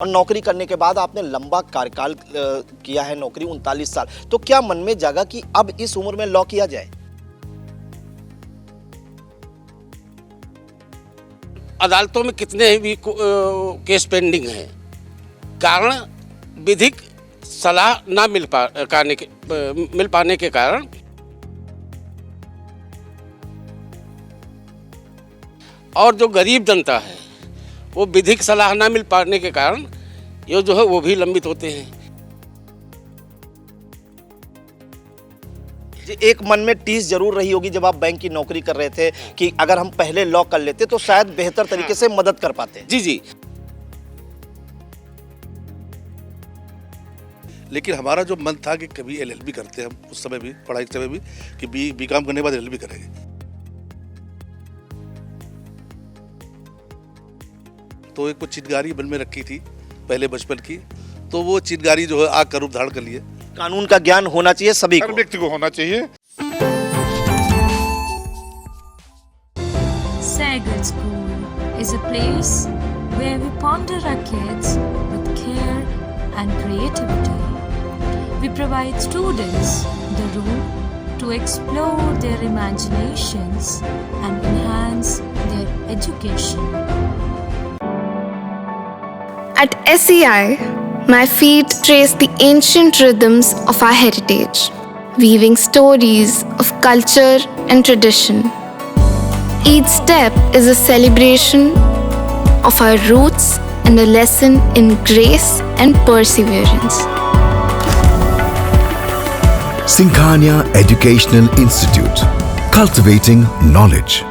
और नौकरी करने के बाद आपने लंबा कार्यकाल किया है, नौकरी 39 साल। तो क्या मन में जागा कि अब इस उम्र में लॉ किया जाए? अदालतों में कितने भी केस पेंडिंग हैं, कारण विधिक सलाह ना मिल पाने के कारण और जो गरीब जनता है वो विधिक सलाह ना मिल पाने के कारण ये जो है वो भी लंबित होते हैं। एक मन में टीस जरूर रही होगी जब आप बैंक की नौकरी कर रहे थे कि अगर हम पहले लॉ कर लेते तो शायद बेहतर तरीके से मदद कर पाते। जी जी। लेकिन हमारा जो मन था कि कभी एलएलबी करते हम उस समय भी, पढ़ाई के समय भी, कि बीकॉम करने के बाद एलएलबी करेंगे। तो एक चिटगारी मन में रखी थी पहले बचपन की, तो वो चिटगारी जो है आग का रूप धारण कर लिए। कानून का ज्ञान होना चाहिए सभी हर को, व्यक्ति को होना चाहिए। Sagar School is a place where we ponder our kids with care and creativity. We provide students the room to explore their imaginations and enhance their education. At SEI, my feet trace the ancient rhythms of our heritage, weaving stories of culture and tradition. Each step is a celebration of our roots and a lesson in grace and perseverance. Singhania Educational Institute, cultivating knowledge.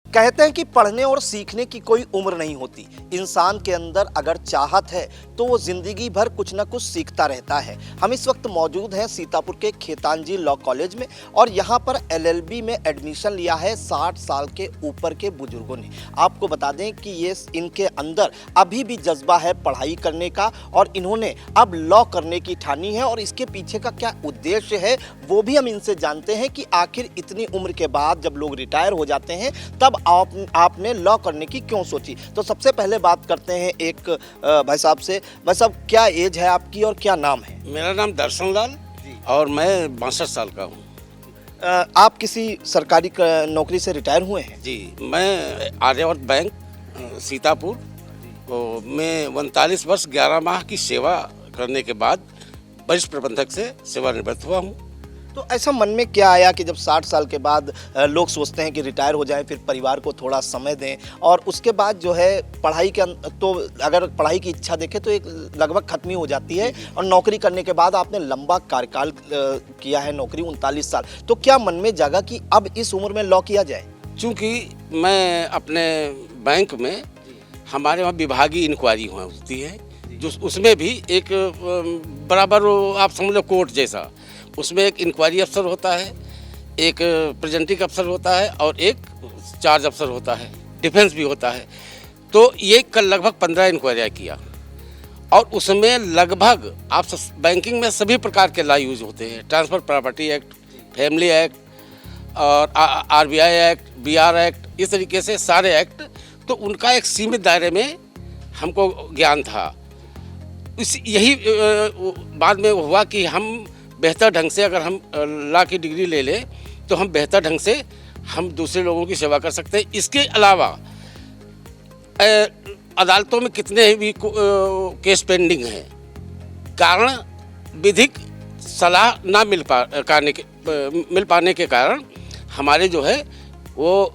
कहते हैं कि पढ़ने और सीखने की कोई उम्र नहीं होती। इंसान के अंदर अगर चाहत है तो वो जिंदगी भर कुछ ना कुछ सीखता रहता है। हम इस वक्त मौजूद हैं सीतापुर के खेतानजी लॉ कॉलेज में और यहाँ पर एलएलबी में एडमिशन लिया है 60 साल के ऊपर के बुजुर्गों ने। आपको बता दें कि ये इनके अंदर अभी भी जज्बा है पढ़ाई करने का और इन्होंने अब लॉ करने की ठानी है और इसके पीछे का क्या उद्देश्य है वो भी हम इनसे जानते हैं कि आखिर इतनी उम्र के बाद जब लोग रिटायर हो जाते हैं तब आपने लॉ करने की क्यों सोची। तो सबसे पहले बात करते हैं एक भाई साहब से। भाई साहब, क्या एज है आपकी और क्या नाम है? मेरा नाम दर्शन लाल और मैं 62 साल का हूँ। आप किसी सरकारी नौकरी से रिटायर हुए हैं? जी, मैं आर्यावर्त बैंक सीतापुर में 39 वर्ष 11 माह की सेवा करने के बाद वरिष्ठ प्रबंधक से सेवानिवृत्त हुआ हूँ। तो ऐसा मन में क्या आया कि जब 60 साल के बाद लोग सोचते हैं कि रिटायर हो जाएं, फिर परिवार को थोड़ा समय दें और उसके बाद जो है पढ़ाई के तो अगर पढ़ाई की इच्छा देखें तो एक लगभग खत्म ही हो जाती है और नौकरी करने के बाद आपने लंबा कार्यकाल किया है, नौकरी 39 साल। तो क्या मन में जागा कि अब इस उम्र में लॉ किया जाए? चूँकि मैं अपने बैंक में हमारे वहाँ विभागीय इंक्वायरी होती है, जो उसमें भी एक बराबर आप समझ लो कोर्ट जैसा, उसमें एक इंक्वायरी अफसर होता है, एक प्रेजेंटिंग अफसर होता है और एक चार्ज अफसर होता है, डिफेंस भी होता है। तो ये कल लगभग 15 इंक्वायरियाँ किया और उसमें लगभग आप बैंकिंग में सभी प्रकार के लॉ यूज होते हैं, transfer property act, family act और आरबीआई एक्ट, बीआर एक्ट, इस तरीके से सारे एक्ट। तो उनका एक सीमित दायरे में हमको ज्ञान था। यही बाद में हुआ कि हम बेहतर ढंग से अगर हम लॉ की डिग्री ले लें तो हम बेहतर ढंग से हम दूसरे लोगों की सेवा कर सकते हैं। इसके अलावा अदालतों में कितने भी केस पेंडिंग हैं, कारण विधिक सलाह ना मिल पाने के कारण हमारे जो है वो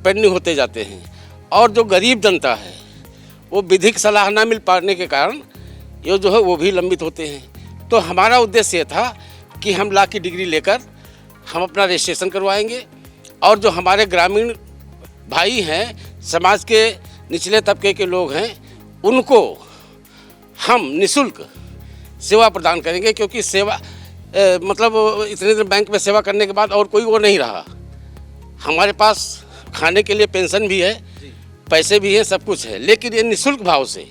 पेंडिंग होते जाते हैं और जो गरीब जनता है वो विधिक सलाह ना मिल पाने के कारण ये जो है वो भी लंबित होते हैं। तो हमारा उद्देश्य था कि हम लॉ की डिग्री लेकर हम अपना रजिस्ट्रेशन करवाएंगे और जो हमारे ग्रामीण भाई हैं, समाज के निचले तबके के लोग हैं, उनको हम निःशुल्क सेवा प्रदान करेंगे। क्योंकि सेवा मतलब इतने दिन बैंक में सेवा करने के बाद और कोई वो नहीं रहा। हमारे पास खाने के लिए पेंशन भी है, पैसे भी हैं, सब कुछ है, लेकिन ये निःशुल्क भाव से,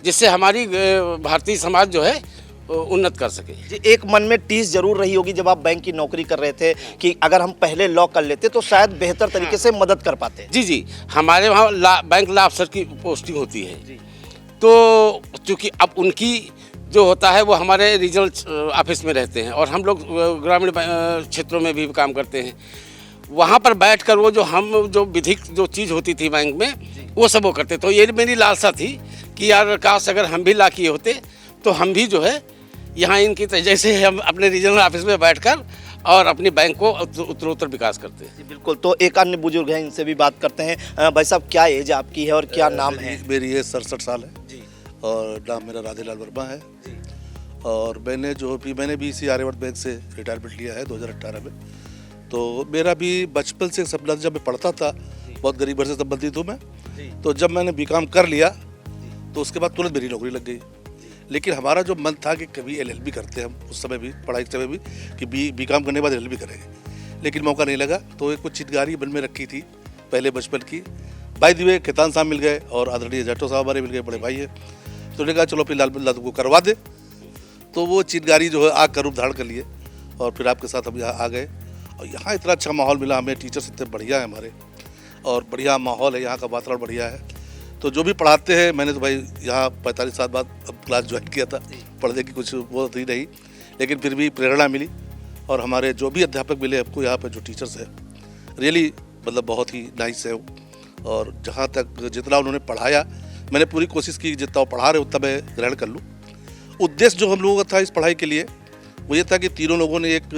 जिससे हमारी भारतीय समाज जो है उन्नत कर सके। जी, एक मन में टीस जरूर रही होगी जब आप बैंक की नौकरी कर रहे थे कि अगर हम पहले लॉ कर लेते तो शायद बेहतर तरीके से मदद कर पाते। जी जी, हमारे वहाँ बैंक लॉ अफसर की पोस्टिंग होती है। तो चूँकि अब उनकी जो होता है वो हमारे रीजनल ऑफिस में रहते हैं और हम लोग ग्रामीण क्षेत्रों में भी काम करते हैं। वहाँ पर बैठकर वो जो विधिक जो चीज़ होती थी बैंक में वो सब वो करते। तो ये मेरी लालसा थी कि यार काश अगर हम भी लॉ किए होते तो हम भी जो है यहाँ इनकी जैसे हम अपने रीजनल ऑफिस में बैठकर और अपनी बैंक को उत्तरोत्तर विकास करते हैं। जी बिल्कुल। तो एक अन्य बुजुर्ग हैं, इनसे भी बात करते हैं। भाई साहब, क्या एज आपकी है और क्या नाम है? मेरी एज 67 साल है जी। और नाम मेरा राधेलाल वर्मा है। और मैंने भी इसी आर्यवर्त बैंक से रिटायरमेंट लिया है 2018 में। तो मेरा भी बचपन से सपना, जब मैं पढ़ता था, बहुत गरीब घर से संबंधित हूँ मैं। तो जब मैंने बीकॉम कर लिया तो उसके बाद तुरंत मेरी नौकरी लग गई। लेकिन हमारा जो मन था कि कभी एलएलबी करते हैं हम, उस समय भी पढ़ाई के समय भी कि बीकॉम करने के बाद एलएलबी करेंगे, लेकिन मौका नहीं लगा। तो एक कुछ चिटगारी मन में रखी थी पहले बचपन की। बाय द वे खेतान साहब मिल गए और आदरणीय जाटो साहब हमारे मिल गए, बड़े भाई है। तो उन्होंने कहा चलो अपनी लाल बल्ला को करवा दे। तो वो चिटगारी जो है आग का रूप धारण कर लिए और फिर आपके साथ हम यहाँ आ गए। और यहाँ इतना अच्छा माहौल मिला हमें, टीचर्स इतने बढ़िया है हमारे और बढ़िया माहौल है, यहाँ का वातावरण बढ़िया है। तो जो भी पढ़ाते हैं, मैंने तो भाई यहाँ 45 साल बाद अब क्लास ज्वाइन किया था, पढ़ने की कुछ वो थी नहीं, लेकिन फिर भी प्रेरणा मिली। और हमारे जो भी अध्यापक मिले आपको यहाँ पे, जो टीचर्स हैं, रियली मतलब बहुत ही नाइस है। और जहाँ तक जितना उन्होंने पढ़ाया, मैंने पूरी कोशिश की जितना वो पढ़ा रहे उतना मैं ग्रहण कर लूँ। उद्देश्य जो हम लोगों का था इस पढ़ाई के लिए वो ये था कि तीनों लोगों ने एक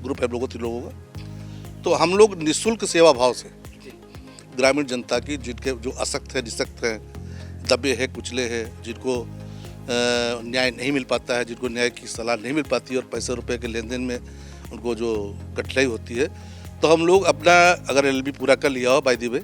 ग्रुप है हम लोगों, 3 लोगों का, तो हम लोग निःशुल्क सेवा भाव से ग्रामीण जनता की, जिनके जो असक्त है, निसक्त हैं, दबे हैं, कुचले हैं, जिनको न्याय नहीं मिल पाता है, जिनको न्याय की सलाह नहीं मिल पाती और पैसे रुपए के लेन देन में उनको जो कठिनाई होती है, तो हम लोग अपना अगर एलएलबी पूरा कर लिया हो बाय द वे,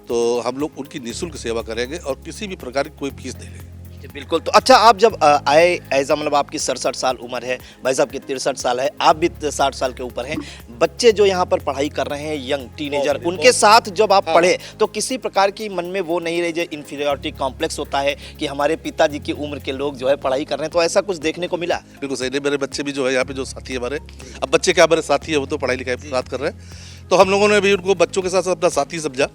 तो हम लोग उनकी निःशुल्क सेवा करेंगे और किसी भी प्रकार की कोई फीस नहीं लेंगे। बिल्कुल। तो अच्छा, आप जब आए ऐसा, मतलब आपकी 67 साल उम्र है, भाई साहब की 63 साल है, आप भी 60 साल के ऊपर हैं। बच्चे जो यहाँ पर पढ़ाई कर रहे हैं, यंग टीनेजर, उनके साथ जब आप पढ़े तो किसी प्रकार की मन में वो नहीं रही जो इन्फीरियरिटी कॉम्प्लेक्स होता है कि हमारे पिताजी की उम्र के लोग जो है पढ़ाई कर रहे हैं, तो ऐसा कुछ देखने को मिला? बिल्कुल सही। मेरे बच्चे भी जो है यहाँ पे जो साथी है हमारे, अब बच्चे क्या हमारे साथी है, वो तो पढ़ाई लिखाई बात कर रहे हैं, तो हम लोगों ने भी उनको बच्चों के साथ अपना साथी समझा,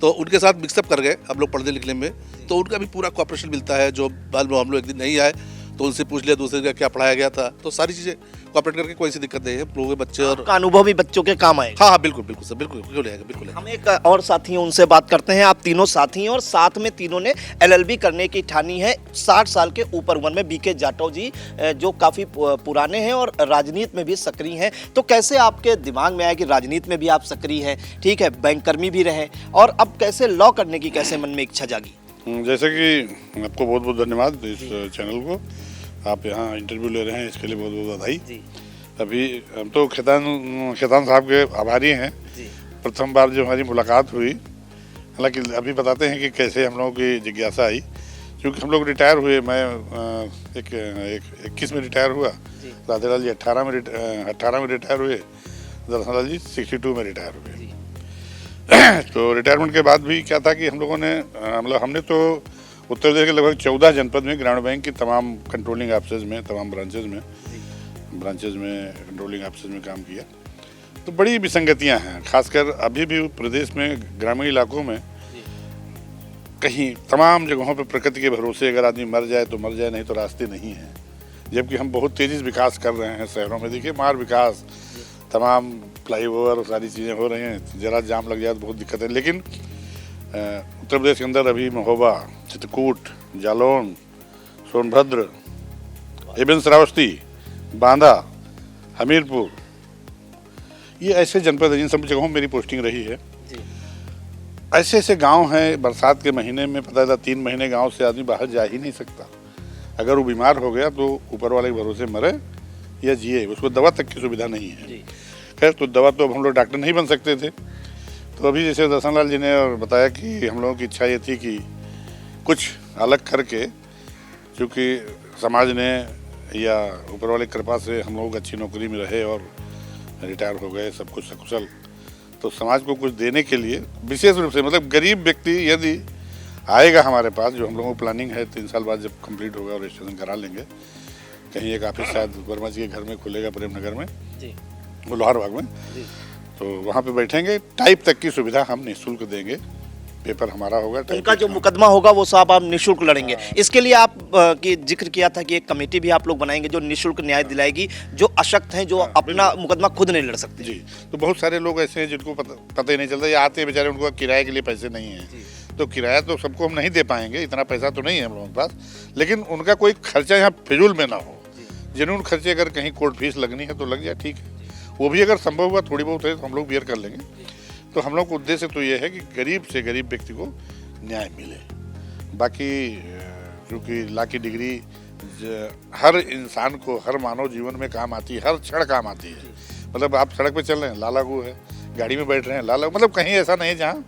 तो उनके साथ मिक्सअप कर गए हम लोग पढ़ने लिखने में। तो उनका भी पूरा कोऑपरेशन मिलता है। जो हम लोग एक दिन नहीं आए तो उनसे पूछ लिया दूसरे का क्या पढ़ाया गया था, तो सारी चीज़ें कोऑपरेट करके कोई सी दिक्कत नहीं है। लोगों के बच्चे और का अनुभव भी बच्चों के काम आएगा। हाँ हाँ बिल्कुल बिल्कुल सर, बिल्कुल बिल्कुल आएगा, बिल्कुल आएगा। हम एक और साथी हैं, उनसे बात करते हैं। आप तीनों साथी हैं और साथ में तीनों ने एलएलबी करने की ठानी है। 60 साल के ऊपर उम्र में बीके जाटव जी, जो काफ़ी पुराने हैं और राजनीति में भी सक्रिय हैं। तो कैसे आपके दिमाग में आया कि राजनीति में भी आप सक्रिय हैं, ठीक है, बैंककर्मी भी रहे, और अब कैसे लॉ करने की कैसे मन में इच्छा जागी? जैसे कि आपको बहुत बहुत धन्यवाद इस चैनल को, आप यहाँ इंटरव्यू ले रहे हैं, इसके लिए बहुत बहुत बधाई। अभी हम तो खेतान साहब के आभारी हैं। प्रथम बार जो हमारी मुलाकात हुई, हालांकि अभी बताते हैं कि कैसे हम लोगों की जिज्ञासा आई, क्योंकि हम लोग रिटायर हुए। मैं 21 में रिटायर हुआ, राधेलाल जी 18 में रिटायर हुए, दरअसल जी 62 में रिटायर हुए। तो रिटायरमेंट के बाद भी क्या था कि हम लोगों ने मतलब हमने तो उत्तर प्रदेश के लगभग 14 जनपद में ग्रामीण बैंक की तमाम कंट्रोलिंग ऑफिसर्स में, तमाम ब्रांचेज में कंट्रोलिंग ऑफिसर्स में काम किया। तो बड़ी विसंगतियां हैं, खासकर अभी भी प्रदेश में ग्रामीण इलाकों में कहीं तमाम जगहों पर प्रकृति के भरोसे अगर आदमी मर जाए तो मर जाए, नहीं तो रास्ते नहीं हैं। जबकि हम बहुत तेज़ी से विकास कर रहे हैं शहरों में। देखिए मार विकास, तमाम फ्लाईओवर सारी चीज़ें हो रही हैं, जरा जाम लग जाए तो बहुत दिक्कत है। लेकिन उत्तर प्रदेश के अंदर अभी महोबा, चित्रकूट, जालौन, सोनभद्र, एवं श्रावस्ती, बांदा, हमीरपुर, ये ऐसे जनपद हैं जिन सब जगहों में मेरी पोस्टिंग रही है। ऐसे ऐसे गांव हैं, बरसात के महीने में पता था 3 महीने गांव से आदमी बाहर जा ही नहीं सकता। अगर वो बीमार हो गया तो ऊपर वाले के भरोसे मरे या जिए, उसको दवा तक की सुविधा नहीं है। खैर, तो दवा तो अब हम लोग डॉक्टर नहीं बन सकते थे। तो अभी जैसे दर्शनलाल जी ने और बताया कि हम लोगों की इच्छा ये थी कि कुछ अलग करके, क्योंकि समाज ने या ऊपर वाले कृपा से हम लोग अच्छी नौकरी में रहे और रिटायर हो गए, सब कुछ सकुशल, तो समाज को कुछ देने के लिए विशेष रूप से, मतलब गरीब व्यक्ति यदि आएगा हमारे पास, जो हम लोगों को प्लानिंग है 3 साल बाद जब कंप्लीट होगा और रजिस्ट्रेशन करा लेंगे, कहीं एक ऑफिस शायद वर्मा जी के घर में खुलेगा प्रेम नगर में जी लोहार बाग में, तो वहाँ पे बैठेंगे। टाइप तक की सुविधा हम निःशुल्क देंगे, पेपर हमारा होगा। उनका जो मुकदमा होगा वो साहब आप निःशुल्क लड़ेंगे। इसके लिए आप की जिक्र किया था कि एक कमेटी भी आप लोग बनाएंगे जो निःशुल्क न्याय दिलाएगी, जो अशक्त हैं, जो अपना मुकदमा खुद नहीं लड़ सकते। जी, तो बहुत सारे लोग ऐसे हैं जिनको पता ही नहीं चलता, या आते हैं बेचारे, उनको किराए के लिए पैसे नहीं हैं, तो किराया तो सबको हम नहीं दे पाएंगे, इतना पैसा तो नहीं है हम लोगों के पास, लेकिन उनका कोई खर्चा यहाँ फिजूल में ना हो। जेन्युइन खर्चे अगर कहीं कोर्ट फीस लगनी है तो लग जाए, ठीक है, वो भी अगर संभव हुआ थोड़ी बहुत है तो हम लोग बियर कर लेंगे। तो हम लोग का उद्देश्य तो ये है कि गरीब से गरीब व्यक्ति को न्याय मिले। बाकी क्योंकि लॉ की डिग्री हर इंसान को, हर मानव जीवन में काम आती है, हर क्षण काम आती है। मतलब आप सड़क पे चल रहे हैं, लॉ लागू है, गाड़ी में बैठ रहे हैं, लॉ लागू, मतलब कहीं ऐसा नहीं है जहाँ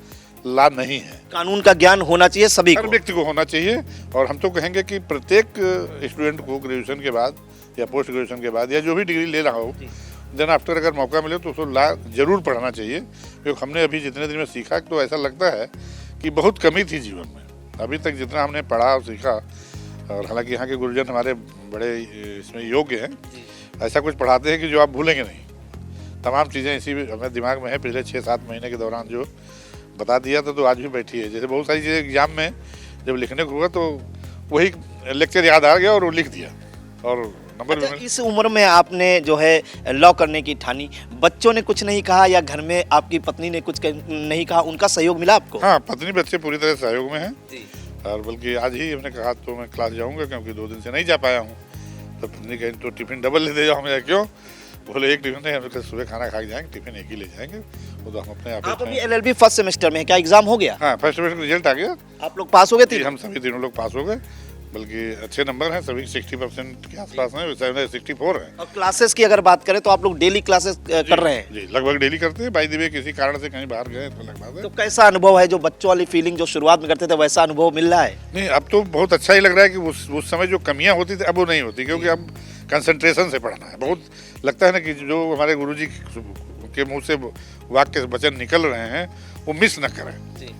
लॉ नहीं है। कानून का ज्ञान होना चाहिए सभी हर को, व्यक्ति को होना चाहिए। और हम तो कहेंगे कि प्रत्येक स्टूडेंट को ग्रेजुएशन के बाद या पोस्ट ग्रेजुएशन के बाद या जो भी डिग्री ले रहा हो, देन आफ्टर अगर मौका मिले तो उसको लॉ जरूर पढ़ना चाहिए। क्योंकि हमने अभी जितने दिन में सीखा तो ऐसा लगता है कि बहुत कमी थी जीवन में, अभी तक जितना हमने पढ़ा और सीखा। और हालांकि यहाँ के गुरुजन हमारे बड़े इसमें योग्य हैं, ऐसा कुछ पढ़ाते हैं कि जो आप भूलेंगे नहीं। तमाम चीज़ें इसी हमें दिमाग में है, पिछले 6-7 महीने के दौरान जो बता दिया था तो आज भी बैठी है। जैसे बहुत सारी चीज़ें एग्जाम में जब लिखने को हुआ तो वही लेक्चर याद आ गया और वो लिख दिया और नंबर। अच्छा, इस उम्र में आपने जो है लॉ करने की ठानी, बच्चों ने कुछ नहीं कहा या घर में आपकी पत्नी ने कुछ नहीं कहा, उनका सहयोग मिला आपको? हाँ, पत्नी बच्चे पूरी तरह सहयोग में हैं, और बल्कि आज ही हमने कहा तो मैं क्लास जाऊँगा क्योंकि 2 दिन से नहीं जा पाया हूँ। तो पत्नी कहीं तो टिफिन डबल ले दे जाओ। मैं क्यों बोले, एक टिफिन नहीं, हम लोग सुबह खाना खा के जाएंगे, टिफिन एक ही ले जाएंगे। वो तो हम अपने आप अभी LLB फर्स्ट सेमेस्टर में, क्या एग्जाम हो गया? हाँ, फर्स्ट सेमेस्टर रिजल्ट आ गया, आप लोग पास हो गए थे? हम सभी तीनों लोग पास हो गए, बल्कि अच्छे नंबर हैं, सभी 60% के आसपास हैं, 64 हैं। और क्लासेस की अगर बात करें तो आप लोग डेली क्लासेस कर रहे हैं? जी, लगभग डेली करते हैं। बाय द वे किसी कारण से कहीं बाहर गए तो अलग बात है। तो कैसा अनुभव है, जो बच्चों वाली फीलिंग जो शुरुआत में करते थे वैसा अनुभव मिल रहा है? नहीं, अब तो बहुत अच्छा ही लग रहा है कि उस समय जो कमियां होती थी अब वो नहीं होती, क्योंकि अब कंसंट्रेशन से पढ़ना है। बहुत लगता है ना कि जो हमारे गुरुजी के मुंह से वाक्य वचन निकल रहे हैं वो मिस न करें।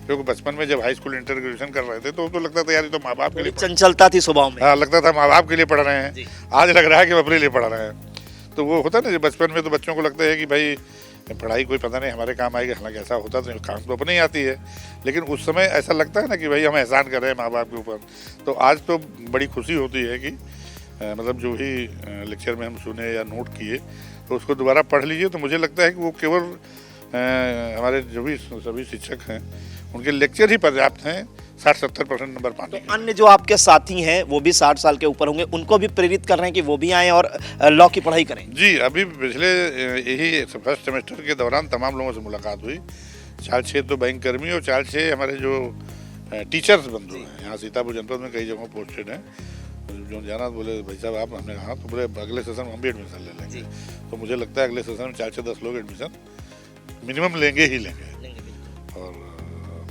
क्योंकि बचपन में जब हाई स्कूल इंटर ग्रेजुएशन कर रहे थे तो लगता था यार ये तो माँ बाप के लिए चंचलता थी स्वभाव में। हाँ, लगता था माँ बाप के लिए पढ़ रहे हैं, आज लग रहा है कि अपने लिए पढ़ रहे हैं। तो वो होता है ना, जब बचपन में तो बच्चों को लगता है कि भाई पढ़ाई कोई पता नहीं हमारे काम आएगी, हालांकि ऐसा होता तो काम तो अपने ही आती है, लेकिन उस समय ऐसा लगता है ना कि भाई हम एहसान कर रहे हैं माँ बाप के ऊपर। तो आज तो बड़ी खुशी होती है कि मतलब जो भी लेक्चर में हम सुने या नोट किए तो उसको दोबारा पढ़ लीजिए। तो मुझे लगता है कि वो केवल हमारे जो भी सभी शिक्षक हैं उनके लेक्चर ही पर्याप्त हैं 60-70% नंबर पाने के। अन्य जो आपके साथी हैं वो भी 60 साल के ऊपर होंगे, उनको भी प्रेरित कर रहे हैं कि वो भी आएँ और लॉ की पढ़ाई करें? जी, अभी पिछले यही फर्स्ट सेमेस्टर के दौरान तमाम लोगों से मुलाकात हुई। 4-6 तो बैंक कर्मी और 4-6 हमारे जो टीचर्स बंधु हैं, यहाँ सीतापुर जनपद में कई जगहों पोस्टेड हैं। जो जाना बोले भाई साहब आप, हमने कहा तो बोले अगले सेशन में हम भी एडमिशन ले लेंगे। तो मुझे लगता है अगले सेशन में 4 से 10 लोग एडमिशन मिनिमम लेंगे ही लेंगे, और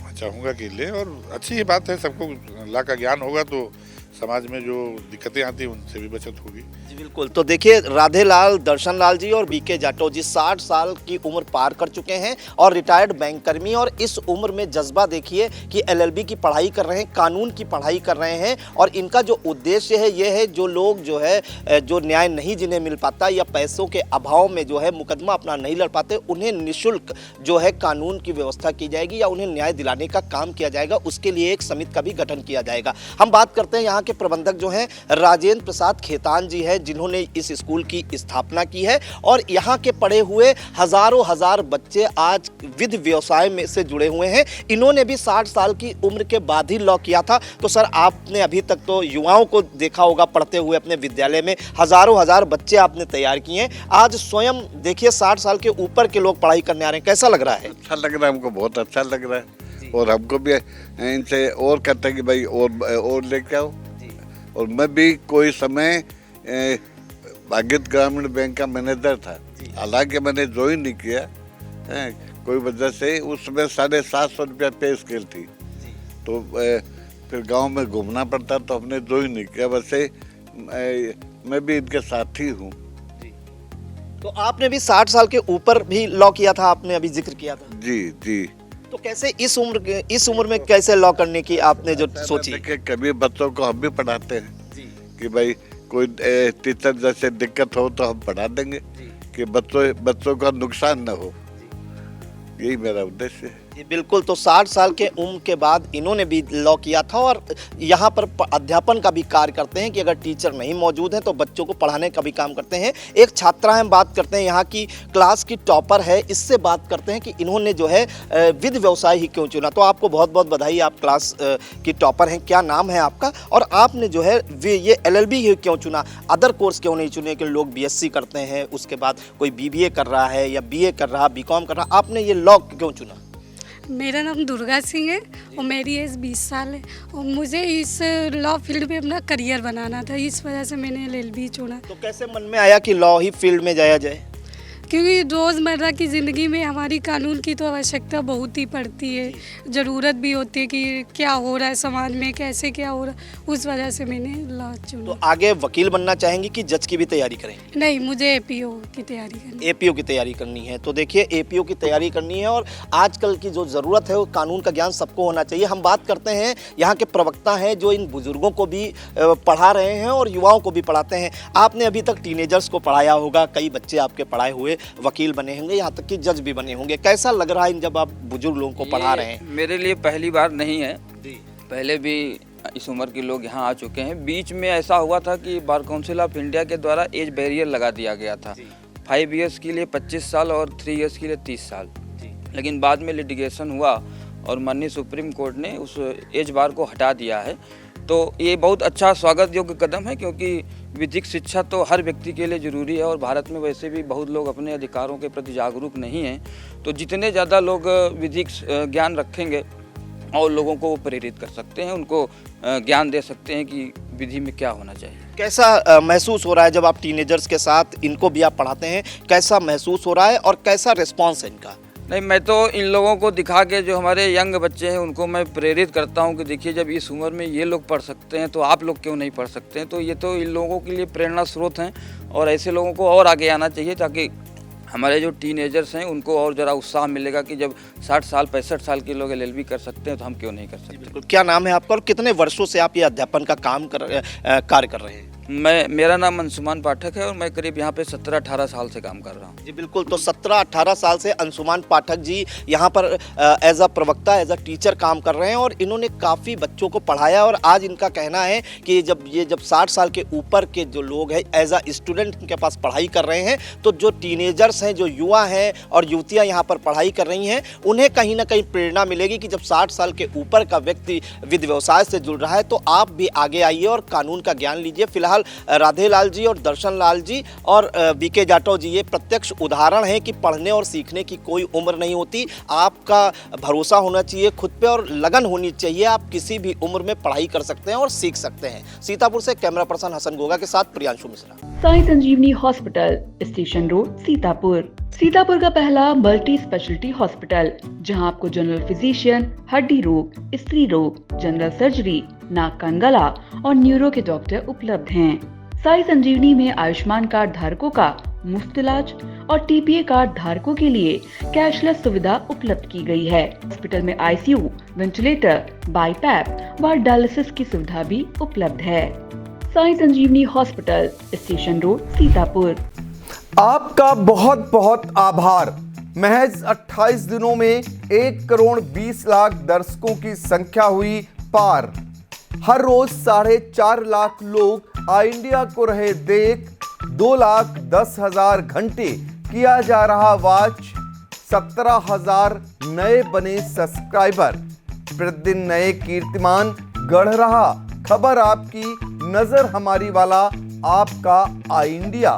मैं चाहूँगा कि ले। और अच्छी ये बात है, सबको लॉ का ज्ञान होगा तो समाज में जो दिक्कतें आती हैं उनसे भी बचत होगी। जी बिल्कुल। तो देखिए, राधे लाल, दर्शन लाल जी और बीके जाटव जी 60 साल की उम्र पार कर चुके हैं और रिटायर्ड बैंक कर्मी, और इस उम्र में जज्बा देखिए कि LLB की पढ़ाई कर रहे हैं, कानून की पढ़ाई कर रहे हैं। और इनका जो उद्देश्य है ये है, जो लोग जो है जो न्याय नहीं जिन्हें मिल पाता या पैसों के अभाव में जो है मुकदमा अपना नहीं लड़ पाते, उन्हें निःशुल्क जो है कानून की व्यवस्था की जाएगी या उन्हें न्याय दिलाने का काम किया जाएगा। उसके लिए एक समिति का भी गठन किया जाएगा। हम बात करते हैं यहाँ के प्रबंधक जो हैं राजेंद्र प्रसाद खेतान जी हैं, जिन्होंने इस स्कूल की स्थापना की है और यहाँ के पढ़े हुए हजारों हजार बच्चे आज विधि व्यवसाय में से जुड़े हुए हैं। इन्होंने भी 60 साल की उम्र के बाद ही लॉ किया था। तो सर, आपने अभी तक तो युवाओं को देखा होगा पढ़ते हुए अपने विद्यालय में, हजारों हजार बच्चे आपने तैयार किए हैं। आज स्वयं देखिए 60 साल के ऊपर के लोग पढ़ाई करने आ रहे हैं, कैसा लग रहा है? अच्छा लग रहा है, हमको बहुत अच्छा लग रहा है। और हमको भी इनसे और कहते हैं कि भाई और लेके आओ। और मैं भी कोई समय भागीरथ ग्रामीण बैंक का मैनेजर था, हालांकि मैंने ज्वाइन नहीं किया कोई वजह से। उसमें 750 रुपया पे स्केल थी, तो फिर गांव में घूमना पड़ता तो हमने ज्वाइन नहीं किया। वैसे मैं भी इनके साथ ही हूँ। तो आपने भी 60 साल के ऊपर भी लॉ किया था, आपने अभी जिक्र किया था। जी जी, तो कैसे इस उम्र में कैसे लॉ करने की आपने जो सोची? देखिए, कभी बच्चों को हम भी पढ़ाते हैं कि भाई कोई टीचर जैसे दिक्कत हो तो हम पढ़ा देंगे कि बच्चों का नुकसान ना हो, यही मेरा उद्देश्य है। जी बिल्कुल। तो 60 साल के उम्र के बाद इन्होंने भी लॉ किया था और यहाँ पर अध्यापन का भी कार्य करते हैं कि अगर टीचर नहीं मौजूद हैं तो बच्चों को पढ़ाने का भी काम करते हैं। एक छात्रा है, हम बात करते हैं, यहाँ की क्लास की टॉपर है, इससे बात करते हैं कि इन्होंने जो है विधि व्यवसाय ही क्यों चुना। तो आपको बहुत बहुत बधाई, आप क्लास की टॉपर हैं। क्या नाम है आपका? और आपने जो है ये LLB ही क्यों चुना, अदर कोर्स क्यों नहीं चुने? कि लोग BSc करते हैं, उसके बाद कोई BBA कर रहा है या BA कर रहा, BCom कर रहा, आपने ये लॉ क्यों चुना? मेरा नाम दुर्गा सिंह है और मेरी एज 20 साल है और मुझे इस लॉ फील्ड में अपना करियर बनाना था, इस वजह से मैंने LLB चुना। तो कैसे मन में आया कि लॉ ही फील्ड में जाया जाए? क्योंकि रोज़मर्रा की ज़िंदगी में हमारी कानून की तो आवश्यकता बहुत ही पड़ती है, ज़रूरत भी होती है कि क्या हो रहा है समाज में, कैसे क्या हो रहा है, उस वजह से मैंने लॉ चुना। तो आगे वकील बनना चाहेंगी कि जज की भी तैयारी करें? नहीं, मुझे APO की तैयारी करनी है। APO की तैयारी करनी है। तो देखिए, APO की तैयारी करनी है और आजकल की जो ज़रूरत है वो कानून का ज्ञान सबको होना चाहिए। हम बात करते हैं, यहाँ के प्रवक्ता हैं जो इन बुजुर्गों को भी पढ़ा रहे हैं और युवाओं को भी पढ़ाते हैं। आपने अभी तक टीनेजर्स को पढ़ाया होगा, कई बच्चे आपके पढ़ाए हुए वकील बने होंगे, यहाँ तक कि जज भी बने होंगे। कैसा लग रहा है जब आप बुजुर्ग लोगों को पढ़ा रहे हैं? मेरे लिए पहली बार नहीं है, पहले भी इस उम्र के लोग यहाँ आ चुके हैं। बीच में ऐसा हुआ था कि बार काउंसिल ऑफ इंडिया के द्वारा एज बैरियर लगा दिया गया था, 5 इयर्स के लिए 25 साल और 3 इयर्स के लिए 30 साल। लेकिन बाद में लिटिगेशन हुआ और माननीय सुप्रीम कोर्ट ने उस एज बार को हटा दिया है। तो ये बहुत अच्छा स्वागत योग्य कदम है, क्योंकि विधिक शिक्षा तो हर व्यक्ति के लिए ज़रूरी है और भारत में वैसे भी बहुत लोग अपने अधिकारों के प्रति जागरूक नहीं हैं। तो जितने ज़्यादा लोग विधिक ज्ञान रखेंगे और लोगों को प्रेरित कर सकते हैं, उनको ज्ञान दे सकते हैं कि विधि में क्या होना चाहिए। कैसा महसूस हो रहा है जब आप टीनेजर्स के साथ इनको भी आप पढ़ाते हैं? कैसा महसूस हो रहा है और कैसा रिस्पॉन्स है इनका? नहीं, मैं तो इन लोगों को दिखा के, जो हमारे यंग बच्चे हैं उनको मैं प्रेरित करता हूं कि देखिए, जब इस उम्र में ये लोग पढ़ सकते हैं तो आप लोग क्यों नहीं पढ़ सकते हैं। तो ये तो इन लोगों के लिए प्रेरणा स्रोत हैं और ऐसे लोगों को और आगे आना चाहिए, ताकि हमारे जो टीनेजर्स हैं उनको और ज़रा उत्साह मिलेगा कि जब 60 साल 65 साल के लोग LLB कर सकते हैं तो हम क्यों नहीं कर सकते। बिल्कुल। क्या नाम है आपका और कितने वर्षों से आप ये अध्यापन का कार्य कर रहे हैं? मेरा नाम अंशुमान पाठक है और मैं करीब यहाँ पे 17-18 साल से काम कर रहा हूँ। जी बिल्कुल। तो 17-18 साल से अंशुमान पाठक जी यहाँ पर एज अ प्रवक्ता, एज अ टीचर काम कर रहे हैं और इन्होंने काफ़ी बच्चों को पढ़ाया। और आज इनका कहना है कि जब 60 साल के ऊपर के जो लोग हैं एज अ स्टूडेंट इनके पास पढ़ाई कर रहे हैं, तो जो टीनेजर्स हैं, जो युवा हैं और युवतियाँ यहाँ पर पढ़ाई कर रही हैं, उन्हें कहीं ना कहीं प्रेरणा मिलेगी कि जब 60 साल के ऊपर का व्यक्ति विधि व्यवसाय से जुड़ रहा है तो आप भी आगे आइए और कानून का ज्ञान लीजिए। फिलहाल राधेलाल जी और दर्शन लाल जी और BK जाटव जी ये प्रत्यक्ष उदाहरण है कि पढ़ने और सीखने की कोई उम्र नहीं होती। आपका भरोसा होना चाहिए खुद पे और लगन होनी चाहिए। आप किसी भी उम्र में पढ़ाई कर सकते हैं और सीख सकते हैं। सीतापुर से कैमरा पर्सन हसन गोगा के साथ Priyanshu Mishra. Sai Sanjeevani hospital, station road, Sitapur. Sitapur का पहला मल्टी स्पेशलिटी हॉस्पिटल, जहां आपको जनरल फिजिशियन, हड्डी रोग, स्त्री रोग, जनरल सर्जरी, नाक कान गला और न्यूरो के डॉक्टर उपलब्ध हैं। साई संजीवनी में आयुष्मान कार्ड धारकों का मुफ्त इलाज और TPA कार्ड धारकों के लिए कैशलेस सुविधा उपलब्ध की गई है। हॉस्पिटल में ICU, वेंटिलेटर, बाईपैप व डायलिसिस की सुविधा भी उपलब्ध है। Sai Sanjeevani hospital, station road, Sitapur. आपका बहुत बहुत आभार। महज 28 दिनों में 1 करोड़ 20 लाख दर्शकों की संख्या हुई पार। हर रोज 4.5 लाख लोग आई इंडिया को रहे देख। 2,10,000 घंटे किया जा रहा वॉच। 17,000 नए बने सब्सक्राइबर। प्रतिदिन नए कीर्तिमान गढ़ रहा। खबर आपकी, नजर हमारी वाला आपका आई इंडिया।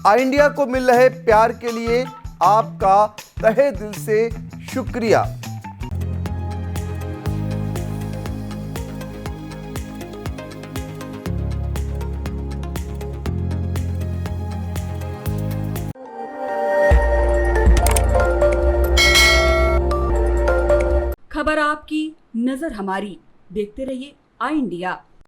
आई इंडिया को मिल रहे प्यार के लिए आपका तहे दिल से शुक्रिया। खबर आपकी, नजर हमारी। देखते रहिए आई इंडिया।